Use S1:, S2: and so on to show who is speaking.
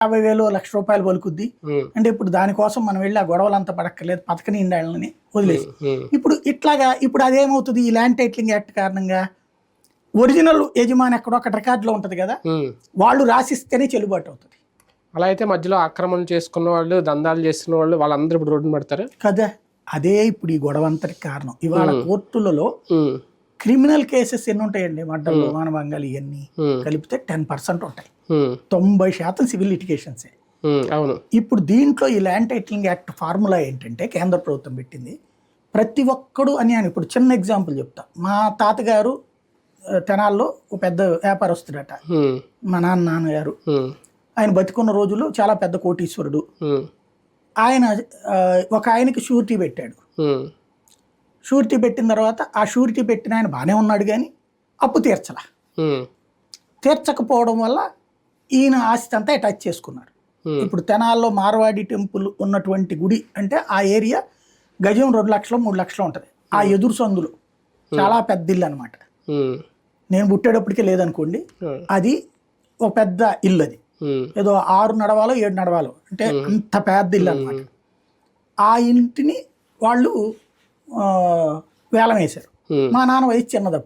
S1: 50,000 ₹1,00,000 పలుకుద్ది. అంటే ఇప్పుడు దానికోసం మనం వెళ్ళి ఆ గొడవలంతా పడక్కర్లేదు, పథకనిండాలని వదిలేసి. ఇప్పుడు ఇట్లాగా ఇప్పుడు అదేమవుతుంది, ఈ ల్యాండ్ టైటిలింగ్ యాక్ట్ కారణంగా ఒరిజినల్ యజమాని ఎక్కడో అక్కడ రికార్డులో ఉంటుంది కదా, వాళ్ళు రాసిస్తేనే చెల్లుబాటు అవుతుంది.
S2: అలా అయితే మధ్యలో ఆక్రమణ చేసుకున్న వాళ్ళు, దందాలు చేస్తున్న వాళ్ళు, వాళ్ళందరూ ఇప్పుడు రోడ్డున పడతారు
S1: కదా. అదే ఇప్పుడు ఈ గొడవ అంతటికి కారణం. ఇవాళ కోర్టులలో క్రిమినల్ కేసెస్ ఎన్ని ఉంటాయండి, మర్డర్లు, మానభంగాలు ఇవన్నీ కలిపితే 10% ఉంటాయి. 90% సివిల్ లిటిగేషన్సే.
S2: అవును.
S1: ఇప్పుడు దీంట్లో ఈ ల్యాండ్ టైటిలింగ్ యాక్ట్ ఫార్ములా ఏంటంటే కేంద్ర ప్రభుత్వం పెట్టింది, ప్రతి ఒక్కడు అని. ఇప్పుడు చిన్న ఎగ్జాంపుల్ చెప్తా. మా తాతగారు తెనాల్లో ఒక పెద్ద వ్యాపారస్తుడట, మా నాన్నగారు. ఆయన బతికున్న రోజులు చాలా పెద్ద కోటీశ్వరుడు. ఆయన ఒక ఆయనకి షూరిటీ పెట్టాడు. షూరిటీ పెట్టిన తర్వాత ఆ షూరిటీ పెట్టిన ఆయన బాగానే ఉన్నాడు, కానీ అప్పు తీర్చలా. తీర్చకపోవడం వల్ల ఈయన ఆస్తి అంతా అటాచ్ చేసుకున్నారు. ఇప్పుడు తెనాల్లో మార్వాడి టెంపుల్ ఉన్నటువంటి గుడి అంటే ఆ ఏరియా గజం 2 లక్షలు 3 లక్షలు ఉంటుంది. ఆ ఎదురు సందులు చాలా పెద్ద ఇల్లు అనమాట. నేను పుట్టేటప్పటికే లేదనుకోండి, అది ఒక పెద్ద ఇల్లు. అది ఏదో 6 నడవాలో 7 నడవాలో అంటే అంత పెద్ద ఇల్లు అనమాట. ఆ ఇంటిని వాళ్ళు వేలం వేశారు. మా నాన్న వయసు చిన్నదప్పుడు.